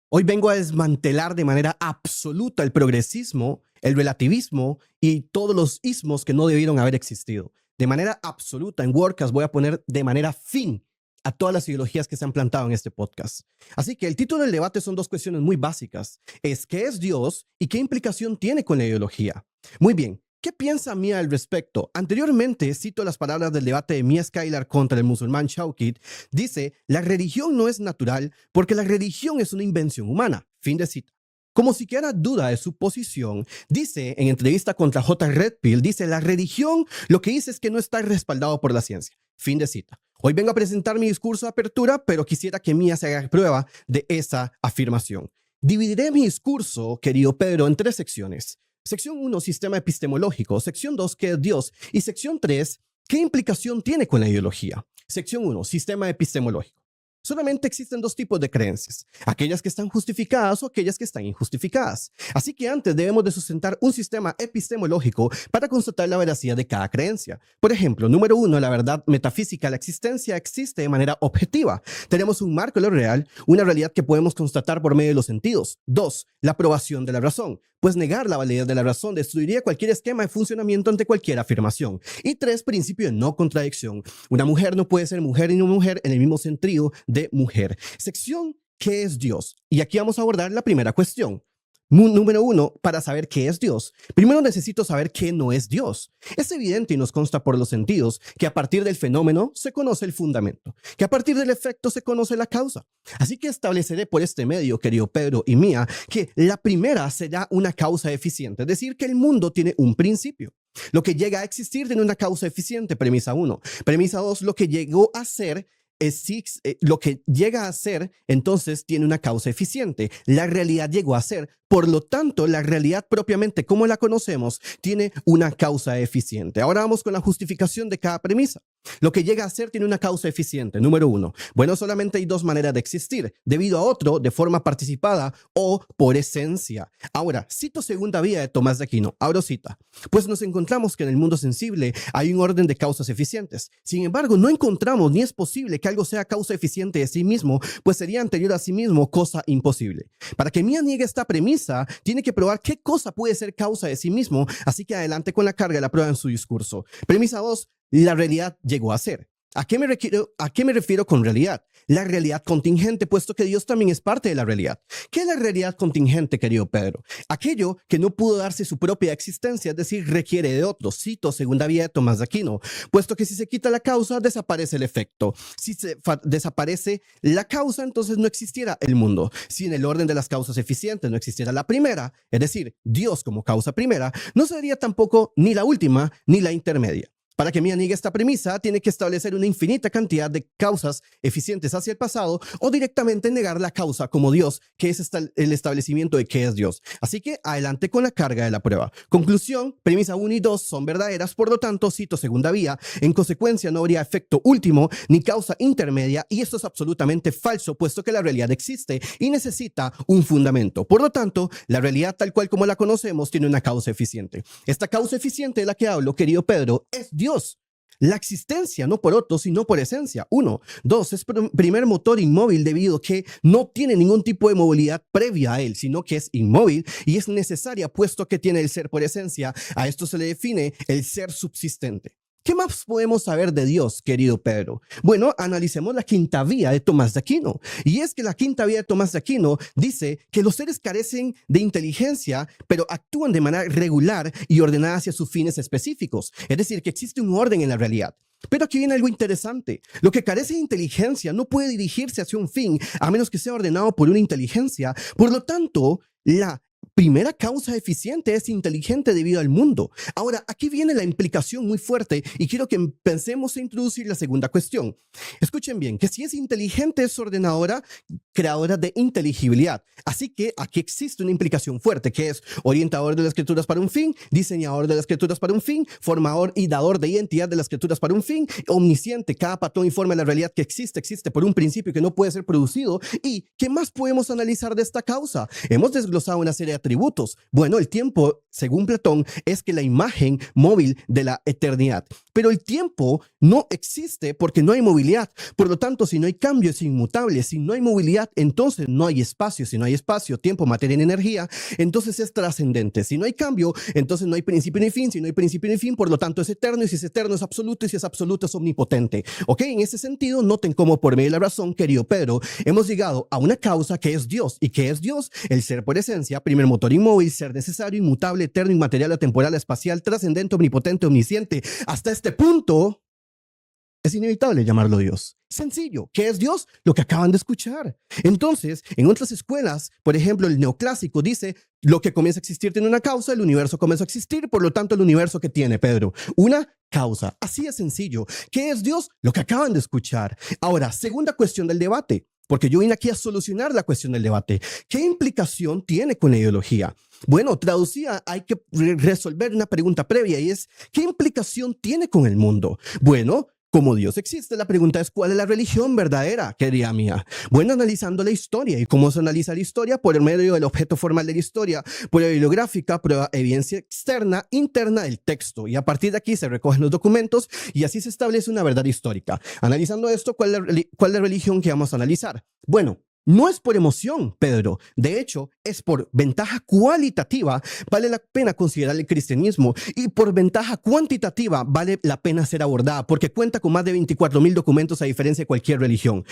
Hoy vengo a desmantelar de manera absoluta el progresismo, el relativismo y todos los ismos que no debieron haber existido. De manera absoluta, en WordCast voy a poner de manera fin a todas las ideologías que se han plantado en este podcast. Así que el título del debate son dos cuestiones muy básicas. ¿Qué es Dios y qué implicación tiene con la ideología? Muy bien. ¿Qué piensa Mia al respecto? Anteriormente cito las palabras del debate de Mia Skylar contra el musulmán Shawkid. Dice, la religión no es natural porque la religión es una invención humana. Fin de cita. Como si quedara duda de su posición, dice en entrevista contra J. Redpill, dice, la religión lo que dice es que no está respaldado por la ciencia. Fin de cita. Hoy vengo a presentar mi discurso de apertura, pero quisiera que Mia se haga prueba de esa afirmación. Dividiré mi discurso, querido Pedro, en tres secciones. Sección 1, sistema epistemológico. Sección 2, ¿qué es Dios? Y sección 3, ¿qué implicación tiene con la ideología? Sección 1, sistema epistemológico. Solamente existen dos tipos de creencias, aquellas que están justificadas o aquellas que están injustificadas. Así que antes debemos de sustentar un sistema epistemológico para constatar la veracidad de cada creencia. Por ejemplo, número 1, la verdad metafísica, la existencia existe de manera objetiva. Tenemos un marco de lo real, una realidad que podemos constatar por medio de los sentidos. 2, la aprobación de la razón, pues negar la validez de la razón destruiría cualquier esquema de funcionamiento ante cualquier afirmación. Y 3, principio de no contradicción. Una mujer no puede ser mujer y no mujer en el mismo sentido de mujer. Sección, ¿qué es Dios? Y aquí vamos a abordar la primera cuestión. Número 1, para saber qué es Dios, primero necesito saber qué no es Dios. Es evidente y nos consta por los sentidos que a partir del fenómeno se conoce el fundamento, que a partir del efecto se conoce la causa. Así que estableceré por este medio, querido Pedro y Mia, que la primera será una causa eficiente, es decir, que el mundo tiene un principio. Lo que llega a existir tiene una causa eficiente, premisa 1. Premisa 2, lo que llegó a ser lo que llega a ser, entonces tiene una causa eficiente. La realidad llegó a ser, por lo tanto, la realidad propiamente como la conocemos tiene una causa eficiente. Ahora vamos con la justificación de cada premisa. Lo que llega a ser tiene una causa eficiente. Número 1. Bueno, solamente hay dos maneras de existir, debido a otro, de forma participada o por esencia. Ahora, cito segunda vía de Tomás de Aquino. Abro cita. Pues nos encontramos que en el mundo sensible hay un orden de causas eficientes. Sin embargo, no encontramos ni es posible que algo sea causa eficiente de sí mismo, pues sería anterior a sí mismo, cosa imposible. Para que Mia niegue esta premisa, tiene que probar qué cosa puede ser causa de sí mismo, así que adelante con la carga de la prueba en su discurso. Premisa 2, la realidad llegó a ser. ¿A qué me refiero con realidad? La realidad contingente, puesto que Dios también es parte de la realidad. ¿Qué es la realidad contingente, querido Pedro? Aquello que no pudo darse su propia existencia, es decir, requiere de otro. Cito segunda vía de Tomás de Aquino, puesto que si se quita la causa, desaparece el efecto. Si se desaparece la causa, entonces no existiera el mundo. Si en el orden de las causas eficientes no existiera la primera, es decir, Dios como causa primera, no sería tampoco ni la última ni la intermedia. Para que Mia niegue esta premisa, tiene que establecer una infinita cantidad de causas eficientes hacia el pasado o directamente negar la causa como Dios, que es el establecimiento de qué es Dios. Así que adelante con la carga de la prueba. Conclusión, premisa 1 y 2 son verdaderas, por lo tanto, cito segunda vía, en consecuencia no habría efecto último ni causa intermedia y esto es absolutamente falso, puesto que la realidad existe y necesita un fundamento. Por lo tanto, la realidad tal cual como la conocemos tiene una causa eficiente. Esta causa eficiente de la que hablo, querido Pedro, es Dios. La existencia, no por otro, sino por esencia. 1. 2. Es primer motor inmóvil debido a que no tiene ningún tipo de movilidad previa a él, sino que es inmóvil y es necesaria puesto que tiene el ser por esencia. A esto se le define el ser subsistente. ¿Qué más podemos saber de Dios, querido Pedro? Bueno, analicemos la quinta vía de Tomás de Aquino. Y es que la quinta vía de Tomás de Aquino dice que los seres carecen de inteligencia, pero actúan de manera regular y ordenada hacia sus fines específicos. Es decir, que existe un orden en la realidad. Pero aquí viene algo interesante. Lo que carece de inteligencia no puede dirigirse hacia un fin a menos que sea ordenado por una inteligencia. Por lo tanto, la primera causa eficiente es inteligente debido al mundo. Ahora, aquí viene la implicación muy fuerte y quiero que empecemos a introducir la segunda cuestión. Escuchen bien, que si es inteligente es ordenadora, creadora de inteligibilidad. Así que aquí existe una implicación fuerte que es orientador de las escrituras para un fin, diseñador de las escrituras para un fin, formador y dador de identidad de las escrituras para un fin, omnisciente, cada patrón informa la realidad que existe por un principio que no puede ser producido. ¿Y qué más podemos analizar de esta causa? Hemos desglosado una serie de atributos. Bueno, el tiempo, según Platón, es que la imagen móvil de la eternidad. Pero el tiempo no existe porque no hay movilidad. Por lo tanto, si no hay cambio, es inmutable. Si no hay movilidad, entonces no hay espacio. Si no hay espacio, tiempo, materia y energía, entonces es trascendente. Si no hay cambio, entonces no hay principio ni fin. Si no hay principio ni fin, por lo tanto es eterno. Y si es eterno, es absoluto. Y si es absoluto, es omnipotente. ¿Ok? En ese sentido, noten cómo por medio de la razón, querido Pedro, hemos llegado a una causa que es Dios. ¿Y qué es Dios? El ser por esencia, primer motor inmóvil, ser necesario, inmutable, eterno, inmaterial, atemporal, espacial, trascendente, omnipotente, omnisciente. Hasta este punto, es inevitable llamarlo Dios. Sencillo. ¿Qué es Dios? Lo que acaban de escuchar. Entonces, en otras escuelas, por ejemplo, el neoclásico dice, lo que comienza a existir tiene una causa, el universo comienza a existir, por lo tanto, el universo que tiene, Pedro, una causa. Así es sencillo. ¿Qué es Dios? Lo que acaban de escuchar. Ahora, segunda cuestión del debate, porque yo vine aquí a solucionar la cuestión del debate. ¿Qué implicación tiene con la ideología? Bueno, traducida, hay que resolver una pregunta previa y es, ¿qué implicación tiene con el mundo? Bueno, como Dios existe, la pregunta es ¿cuál es la religión verdadera, querida mía? Bueno, analizando la historia. ¿Y cómo se analiza la historia? Por el medio del objeto formal de la historia, prueba bibliográfica, prueba evidencia externa, interna del texto. Y a partir de aquí se recogen los documentos y así se establece una verdad histórica. Analizando esto, ¿cuál es la religión que vamos a analizar? Bueno, no es por emoción, Pedro. De hecho, es por ventaja cualitativa. Vale la pena considerar el cristianismo y por ventaja cuantitativa vale la pena ser abordada porque cuenta con más de 24,000 documentos a diferencia de cualquier religión.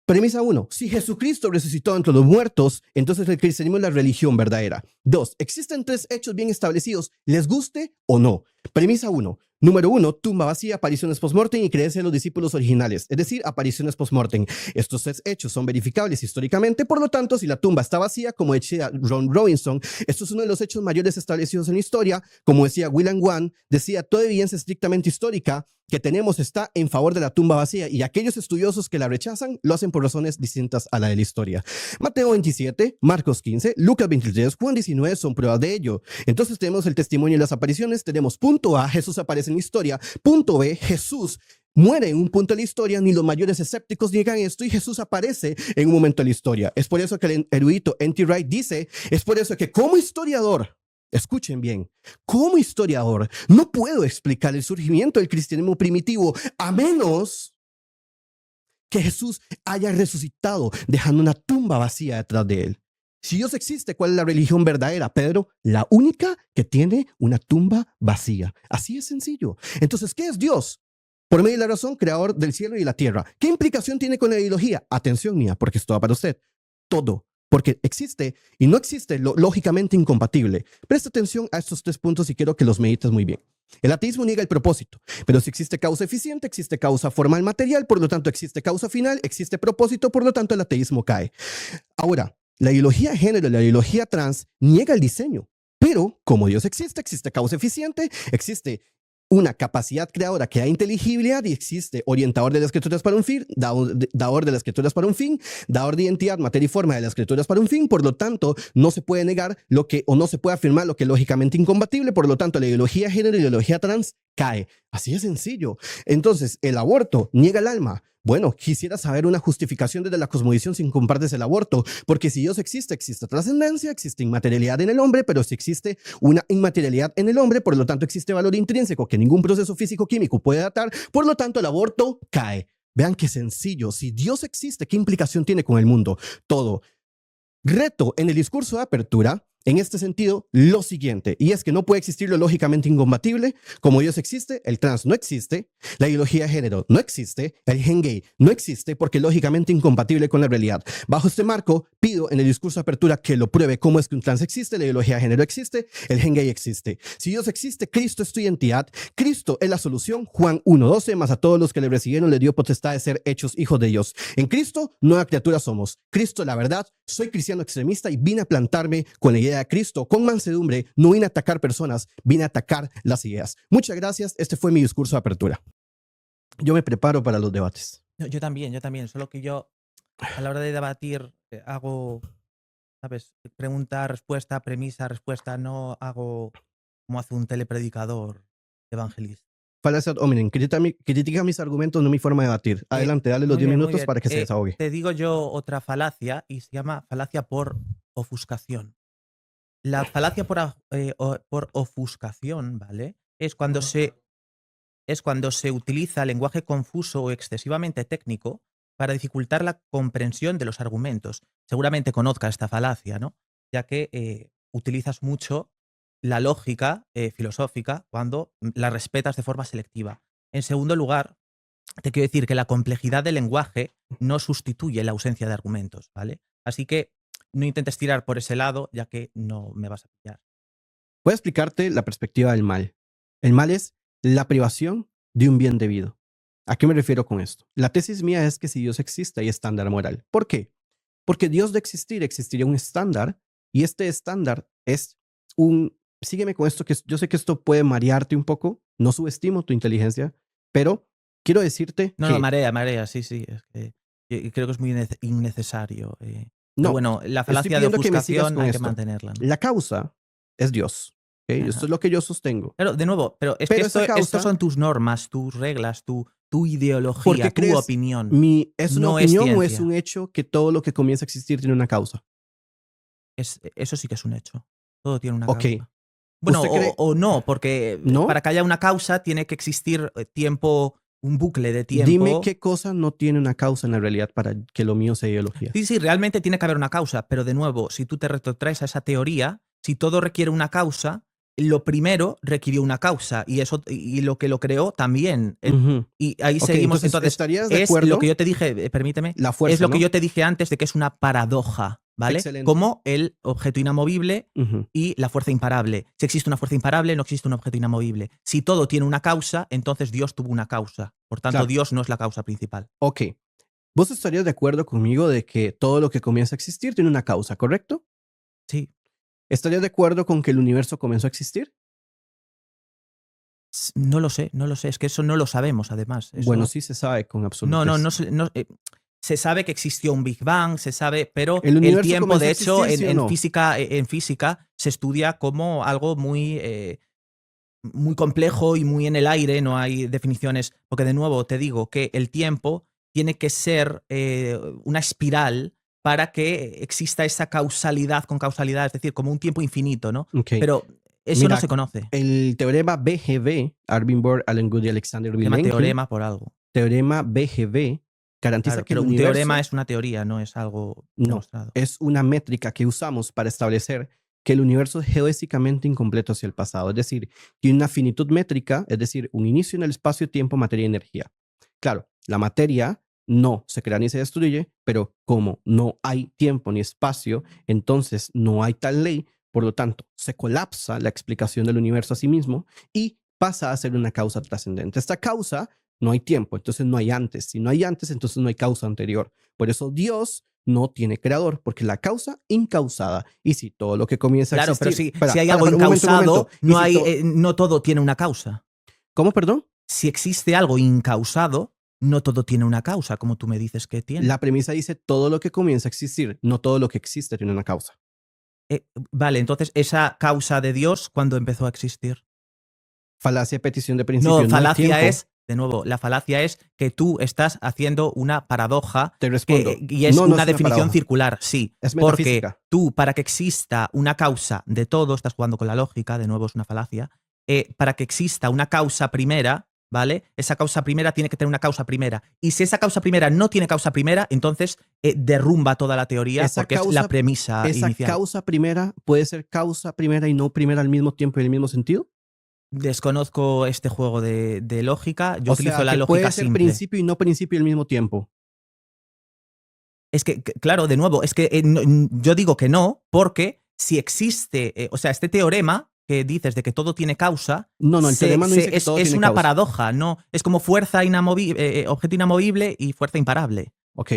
Premisa 1. Si Jesucristo resucitó entre los muertos, entonces el cristianismo es la religión verdadera. 2. Existen 3 hechos bien establecidos, les guste o no. Premisa 1. Número 1, tumba vacía, apariciones post-mortem y creencia de los discípulos originales, es decir, apariciones post-mortem. Estos 3 hechos son verificables históricamente, por lo tanto, si la tumba está vacía, como decía Ron Robinson, esto es uno de los hechos mayores establecidos en la historia, como decía William Wan, decía, toda evidencia estrictamente histórica que tenemos está en favor de la tumba vacía y aquellos estudiosos que la rechazan lo hacen por razones distintas a la de la historia. Mateo 27, Marcos 15, Lucas 23, Juan 19 son pruebas de ello. Entonces tenemos el testimonio de las apariciones, tenemos punto A, Jesús aparece en la historia, punto B, Jesús muere en un punto de la historia, ni los mayores escépticos niegan esto y Jesús aparece en un momento de la historia. Es por eso que el erudito N.T. Wright dice, es por eso que como historiador, escuchen bien, como historiador no puedo explicar el surgimiento del cristianismo primitivo a menos que Jesús haya resucitado dejando una tumba vacía detrás de él. Si Dios existe, ¿cuál es la religión verdadera, Pedro? La única que tiene una tumba vacía. Así es sencillo. Entonces, ¿qué es Dios? Por medio de la razón, creador del cielo y la tierra. ¿Qué implicación tiene con la ideología? Atención mía, porque esto va para usted. Todo. Porque existe y no existe lo lógicamente incompatible. Presta atención a estos 3 puntos y quiero que los medites muy bien. El ateísmo niega el propósito, pero si existe causa eficiente, existe causa formal material, por lo tanto existe causa final, existe propósito, por lo tanto el ateísmo cae. Ahora, la ideología de género y la ideología trans niega el diseño, pero como Dios existe, existe causa eficiente, existe una capacidad creadora que da inteligibilidad y existe orientador de las escrituras para un fin, dador de las escrituras para un fin, dador de identidad, materia y forma de las escrituras para un fin, por lo tanto, no se puede negar lo que, o no se puede afirmar lo que es lógicamente incompatible, por lo tanto, la ideología de género y la ideología trans cae. Así de sencillo. Entonces, el aborto niega el alma. Bueno, quisiera saber una justificación desde la cosmovisión sin compartes el aborto, porque si Dios existe, existe trascendencia, existe inmaterialidad en el hombre, pero si existe una inmaterialidad en el hombre, por lo tanto existe valor intrínseco que ningún proceso físico-químico puede datar, por lo tanto el aborto cae. Vean qué sencillo, si Dios existe, ¿qué implicación tiene con el mundo? Todo. Reto en el discurso de apertura, en este sentido, lo siguiente, y es que no puede existir lo lógicamente incompatible, como Dios existe, el trans no existe, la ideología de género no existe, el gen gay no existe porque es lógicamente incompatible con la realidad. Bajo este marco, pido en el discurso de apertura que lo pruebe cómo es que un trans existe, la ideología de género existe, el gen gay existe. Si Dios existe, Cristo es tu identidad, Cristo es la solución, Juan 1:12, más a todos los que le recibieron le dio potestad de ser hechos hijos de Dios. En Cristo, nueva criatura somos. Cristo, la verdad, soy cristiano extremista y vine a plantarme con la idea de Cristo, con mansedumbre, no vine a atacar personas, vine a atacar las ideas. Muchas gracias, este fue mi discurso de apertura. Yo me preparo para los debates. Yo también, solo que yo a la hora de debatir hago, ¿sabes? Pregunta, respuesta, premisa, respuesta, no hago como hace un telepredicador evangelista. Falacia ad hominem, critica mis argumentos, no mi forma de debatir. Adelante, dale los Muy 10 bien, muy minutos bien. para que se desahogue. Te digo yo otra falacia y se llama falacia por ofuscación. La falacia por ofuscación, ¿vale? Es cuando se utiliza lenguaje confuso o excesivamente técnico para dificultar la comprensión de los argumentos. Seguramente conozcas esta falacia, ¿no? Ya que utilizas mucho la lógica filosófica cuando la respetas de forma selectiva. En segundo lugar, te quiero decir que la complejidad del lenguaje no sustituye la ausencia de argumentos, ¿vale? Así que no intentes tirar por ese lado, ya que no me vas a pillar. Voy a explicarte la perspectiva del mal. El mal es la privación de un bien debido. ¿A qué me refiero con esto? La tesis mía es que si Dios existe hay estándar moral. ¿Por qué? Porque Dios de existir existiría un estándar y este estándar es un... Sígueme con esto, que yo sé que esto puede marearte un poco, no subestimo tu inteligencia, pero quiero decirte No, que... no, marea, sí, sí. Es que creo que es muy innecesario. Pero No, bueno, la estoy falacia de pidiendo que me sigas ofuscación con hay que esto. mantenerla, ¿no? La causa es Dios. ¿Ok? Esto Ajá. es lo que yo sostengo. Pero, de nuevo, pero es Pero que esa estos causa, son tus normas, tus reglas, tu ¿por ideología, qué tu crees opinión. ¿es una No es opinión o es ciencia. un hecho que todo lo que comienza a existir tiene una causa? Eso sí que es un hecho. Todo tiene una Ok. causa. Bueno, ¿Usted cree? o no, porque para ¿No? que haya una causa tiene que existir tiempo, un bucle de Dime tiempo. qué cosa no tiene una causa en la realidad para que lo mío sea ideología. Sí, sí, realmente tiene que haber una causa, pero de nuevo, si tú te retrotraes a esa teoría, si todo requiere una causa, lo primero requirió una causa y eso y lo que lo creó también. Ujú. Y ahí Ok, seguimos. entonces, Entonces, ¿estarías de es lo que acuerdo? yo te dije, permíteme, La es fuerza, lo que ¿no? yo te dije antes de que es una paradoja, ¿vale? Excelente. Como el objeto inamovible Ujú. y la fuerza imparable. Si existe una fuerza imparable, no existe un objeto inamovible. Si todo tiene una causa, entonces Dios tuvo una causa. Por tanto, Claro. Dios no es la causa principal. Ok. ¿Vos estarías de acuerdo conmigo de que todo lo que comienza a existir tiene una causa, correcto? Sí. ¿Estarías de acuerdo con que el universo comenzó a existir? No lo sé, no lo sé. Es que eso no lo sabemos, además. Bueno, Eso. sí se sabe con No, absolutez. se sabe que existió un Big Bang, se sabe, pero ¿El el universo tiempo, comenzó a de hecho, existir, sí o no? en física se estudia como algo muy complejo y muy en el aire, no hay definiciones, porque de nuevo te digo que el tiempo tiene que ser una espiral para que exista esa causalidad con causalidad, es decir, como un tiempo infinito, ¿no? Ok. Pero eso no Mira, se conoce. el teorema BGB, Arvin Bohr, Alan Guth y Alexander Se llama Vilenkin, teorema por algo. teorema BGB, garantiza Claro, que el pero un teorema universo es una teoría, no es algo no demostrado. es una métrica que usamos para establecer que el universo es geodésicamente incompleto hacia el pasado. Es decir, tiene una finitud métrica, es decir, un inicio en el espacio-tiempo, materia y energía. Claro, la materia no se crea ni se destruye, pero como no hay tiempo ni espacio, entonces no hay tal ley, por lo tanto, se colapsa la explicación del universo a sí mismo y pasa a ser una causa trascendente. Esta causa no hay tiempo, entonces no hay antes. Si no hay antes, entonces no hay causa anterior. Por eso Dios no tiene creador, porque la causa incausada. Y si todo lo que comienza a Claro, pero existir... si hay algo un momento, un momento. incausado, Y si no todo tiene una causa. ¿Cómo, perdón? Si existe algo incausado, no todo tiene una causa, como tú me dices que tiene. La premisa dice todo lo que comienza a existir, no todo lo que existe tiene una causa. Vale, entonces, esa causa de Dios, ¿cuándo empezó a existir? Falacia de petición de No, principio, no hay falacia tiempo. es, de nuevo, la falacia es que tú estás haciendo una paradoja Te respondo, y es no, no una es una definición paradoja. circular, sí. Es Porque metafísica. tú, para que exista una causa de todo, estás jugando con la lógica, de nuevo es una falacia, para que exista una causa primera, ¿vale? Esa causa primera tiene que tener una causa primera. Y si esa causa primera no tiene causa primera, entonces derrumba toda la teoría porque es la premisa esa inicial. causa primera puede ser causa primera y no primera al mismo tiempo y en el mismo sentido. Desconozco este juego de lógica. Yo O utilizo sea, la que lógica puede ser simple. principio y no principio al mismo tiempo. Es que, claro, de nuevo, es que yo digo que no, porque si existe, o sea, este teorema que dices de que todo tiene causa, No, el teorema no dice que todo es tiene una causa. paradoja, ¿no? Es como fuerza inamovible, objeto inamovible y fuerza imparable. Ok.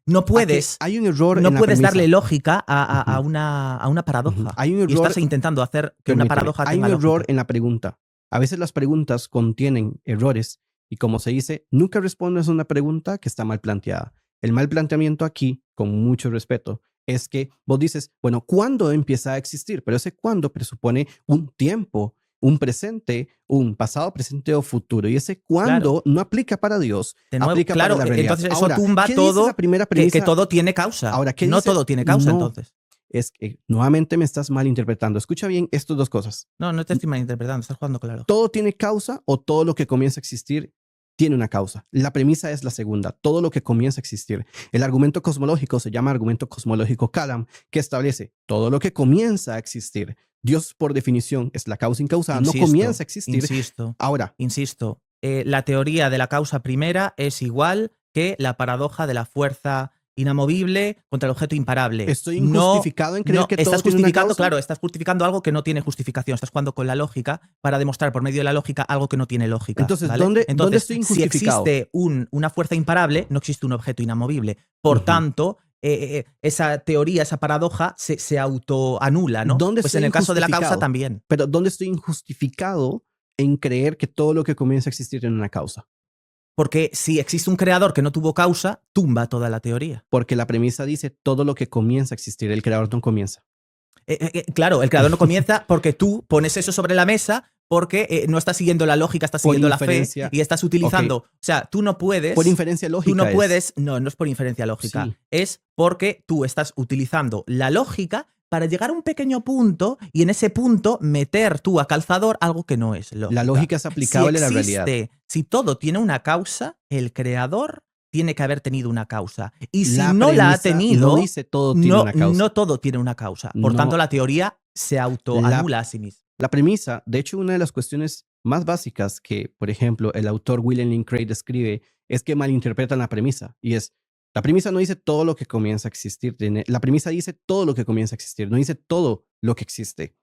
No puedes, hay un error no en la puedes premisa. darle lógica a Ujú. una paradoja. Ujú. Hay un error, Y estás intentando hacer que una permíteme, paradoja hay un tenga error lógica. en la pregunta. A veces las preguntas contienen errores y como se dice, nunca respondes a una pregunta que está mal planteada. El mal planteamiento aquí, con mucho respeto, es que vos dices, bueno, ¿cuándo empieza a existir? Pero ese cuándo presupone un tiempo, un presente, un pasado, presente o futuro. Y ese cuándo no aplica para Dios, De nuevo, aplica para claro, la realidad. entonces eso Ahora, tumba ¿qué dice todo, la primera que premisa? todo tiene causa. Ahora, ¿qué No dice? todo tiene causa, No. entonces. es que nuevamente me estás malinterpretando. Escucha bien estas dos cosas. No, no te estoy malinterpretando, estás jugando claro. ¿Todo tiene causa o todo lo que comienza a existir tiene una causa? La premisa es la segunda, todo lo que comienza a existir. El argumento cosmológico se llama argumento cosmológico Kalam, que establece todo lo que comienza a existir. Dios, por definición, es la causa incausada, no comienza a existir. Ahora, Insisto, la teoría de la causa primera es igual que la paradoja de la fuerza inamovible contra el objeto imparable. ¿estoy injustificado en creer que todo tiene una causa? Claro, estás justificando algo que no tiene justificación. Estás jugando con la lógica para demostrar por medio de la lógica algo que no tiene lógica. Entonces, ¿vale? ¿dónde estoy injustificado? Si existe una fuerza imparable, no existe un objeto inamovible. Por tanto, esa teoría, esa paradoja se autoanula, ¿no? ¿Dónde pues estoy en el caso de la injustificado? causa también. Pero ¿dónde estoy injustificado en creer que todo lo que comienza a existir tiene una causa? Porque si existe un creador que no tuvo causa, tumba toda la teoría. Porque la premisa dice todo lo que comienza a existir, el creador no comienza. Claro, el creador no comienza porque tú pones eso sobre la mesa porque no estás siguiendo la lógica, estás siguiendo la fe y estás utilizando. Okay. O sea, tú no puedes. Por inferencia lógica. Tú no puedes. No, no es por inferencia lógica. Sí. Es porque tú estás utilizando la lógica para llegar a un pequeño punto y en ese punto meter tú a calzador algo que no es lógica. La lógica es aplicable a la realidad. Si todo tiene una causa, el creador tiene que haber tenido una causa. Y si no la ha tenido, no dice todo tiene una causa. No todo tiene una causa. Por tanto, la teoría se autoanula a sí misma. La premisa, de hecho, una de las cuestiones más básicas que, por ejemplo, el autor William Lane Craig describe es que malinterpretan la premisa. Y es, la premisa no dice todo lo que comienza a existir. La premisa dice todo lo que comienza a existir, no dice todo lo que existe.